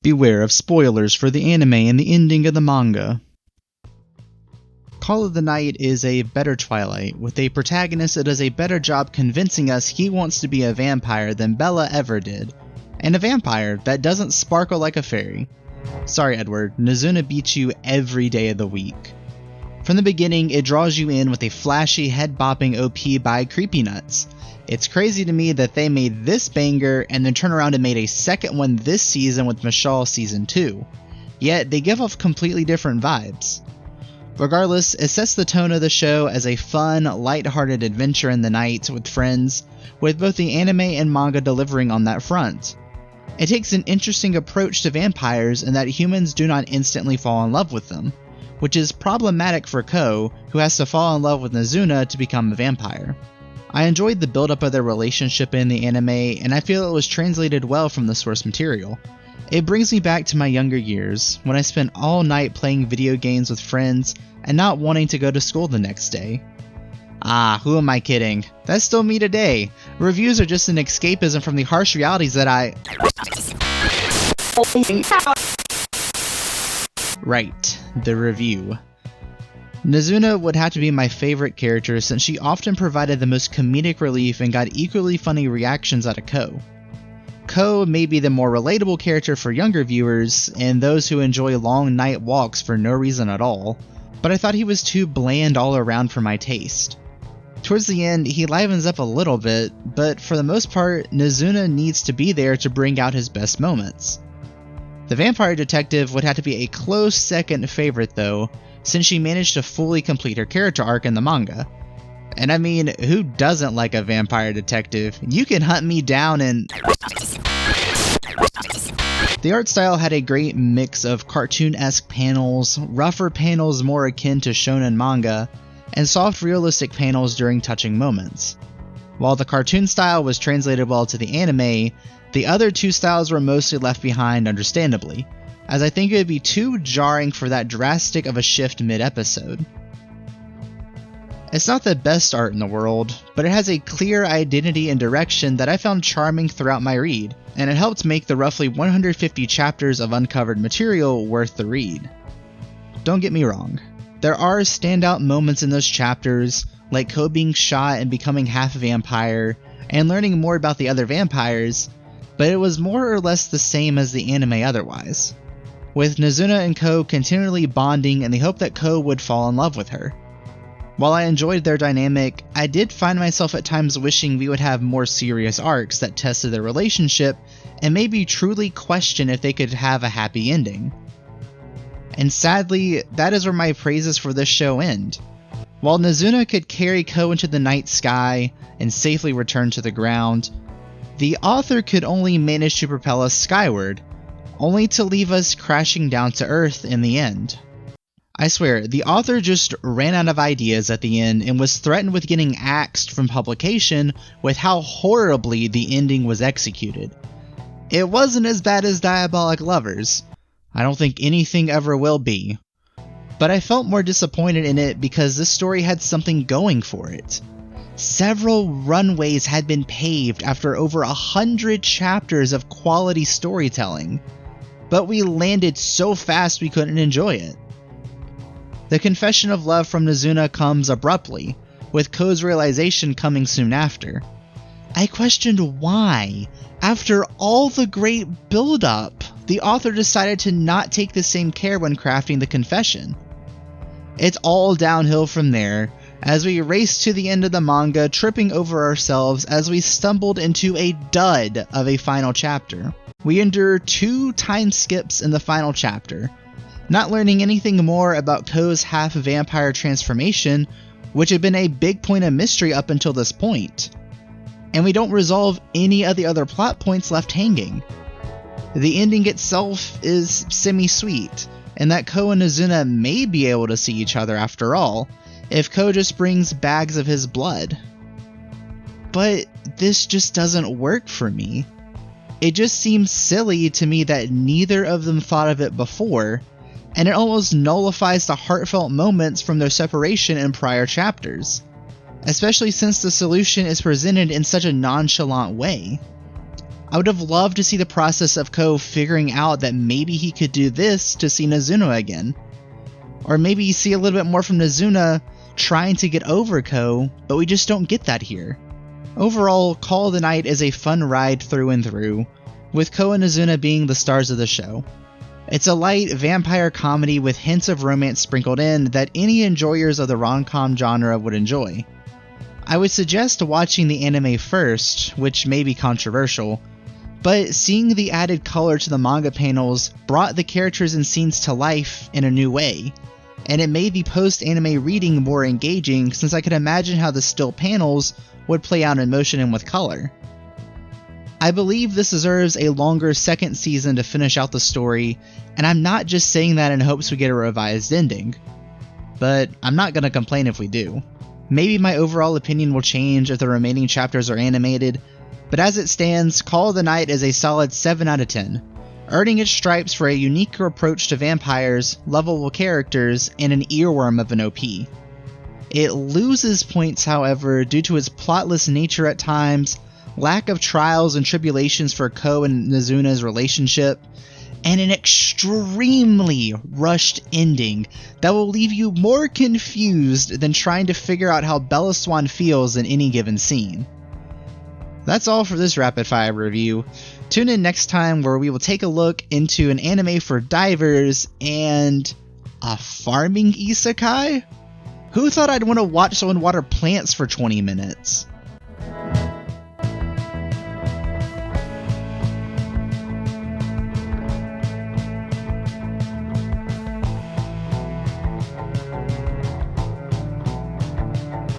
Beware of spoilers for the anime and the ending of the manga. Call of the Night is a better Twilight, with a protagonist that does a better job convincing us he wants to be a vampire than Bella ever did, and a vampire that doesn't sparkle like a fairy. Sorry Edward, Nozuna beats you every day of the week. From the beginning, it draws you in with a flashy, head-bopping OP by Creepynuts. It's crazy to me that they made this banger and then turned around and made a second one this season with Mashal Season 2. Yet, they give off completely different vibes. Regardless, it sets the tone of the show as a fun, light-hearted adventure in the night with friends, with both the anime and manga delivering on that front. It takes an interesting approach to vampires in that humans do not instantly fall in love with them, which is problematic for Ko, who has to fall in love with Nozuna to become a vampire. I enjoyed the build-up of their relationship in the anime, and I feel it was translated well from the source material. It brings me back to my younger years, when I spent all night playing video games with friends and not wanting to go to school the next day. Ah, who am I kidding? That's still me today. Reviews are just an escapism from the harsh realities that Right, the review. Nozuna would have to be my favorite character since she often provided the most comedic relief and got equally funny reactions out of Ko. Ko may be the more relatable character for younger viewers and those who enjoy long night walks for no reason at all, but I thought he was too bland all around for my taste. Towards the end, he livens up a little bit, but for the most part, Nozuna needs to be there to bring out his best moments. The vampire detective would have to be a close second favorite though, since she managed to fully complete her character arc in the manga. And I mean, who doesn't like a vampire detective? You can hunt me down and... The art style had a great mix of cartoon-esque panels, rougher panels more akin to shonen manga, and soft realistic panels during touching moments. While the cartoon style was translated well to the anime, the other two styles were mostly left behind understandably, as I think it would be too jarring for that drastic of a shift mid-episode. It's not the best art in the world, but it has a clear identity and direction that I found charming throughout my read, and it helped make the roughly 150 chapters of uncovered material worth the read. Don't get me wrong, there are standout moments in those chapters, like Ko being shot and becoming half a vampire, and learning more about the other vampires, but it was more or less the same as the anime otherwise, with Nozuna and Ko continually bonding in the hope that Ko would fall in love with her. While I enjoyed their dynamic, I did find myself at times wishing we would have more serious arcs that tested their relationship and maybe truly question if they could have a happy ending. And sadly, that is where my praises for this show end. While Nozuna could carry Ko into the night sky and safely return to the ground, the author could only manage to propel us skyward, only to leave us crashing down to Earth in the end. I swear, the author just ran out of ideas at the end and was threatened with getting axed from publication with how horribly the ending was executed. It wasn't as bad as Diabolic Lovers. I don't think anything ever will be. But I felt more disappointed in it because this story had something going for it. Several runways had been paved after over 100 chapters of quality storytelling, but we landed so fast we couldn't enjoy it. The confession of love from Nozuna comes abruptly, with Ko's realization coming soon after. I questioned why, after all the great build-up, the author decided to not take the same care when crafting the confession. It's all downhill from there, as we raced to the end of the manga, tripping over ourselves as we stumbled into a dud of a final chapter. We endure 2 time skips in the final chapter, not learning anything more about Ko's half-vampire transformation, which had been a big point of mystery up until this point. And we don't resolve any of the other plot points left hanging. The ending itself is semi-sweet, and that Ko and Nozuna may be able to see each other after all, if Ko just brings bags of his blood. But this just doesn't work for me. It just seems silly to me that neither of them thought of it before, and it almost nullifies the heartfelt moments from their separation in prior chapters, especially since the solution is presented in such a nonchalant way. I would have loved to see the process of Ko figuring out that maybe he could do this to see Nazuna again. Or maybe see a little bit more from Nazuna trying to get over Ko, but we just don't get that here. Overall, Call of the Night is a fun ride through and through, with Ko and Nazuna being the stars of the show. It's a light vampire comedy with hints of romance sprinkled in that any enjoyers of the rom-com genre would enjoy. I would suggest watching the anime first, which may be controversial, but seeing the added color to the manga panels brought the characters and scenes to life in a new way, and it made the post-anime reading more engaging since I could imagine how the still panels would play out in motion and with color. I believe this deserves a longer second season to finish out the story, and I'm not just saying that in hopes we get a revised ending. But I'm not going to complain if we do. Maybe my overall opinion will change if the remaining chapters are animated, but as it stands, Call of the Night is a solid 7 out of 10, earning its stripes for a unique approach to vampires, lovable characters, and an earworm of an OP. It loses points, however, due to its plotless nature at times, lack of trials and tribulations for Ko and Nazuna's relationship, and an extremely rushed ending that will leave you more confused than trying to figure out how Bella Swan feels in any given scene. That's all for this rapid fire review. Tune in next time where we will take a look into an anime for divers and a farming isekai? Who thought I'd want to watch someone water plants for 20 minutes?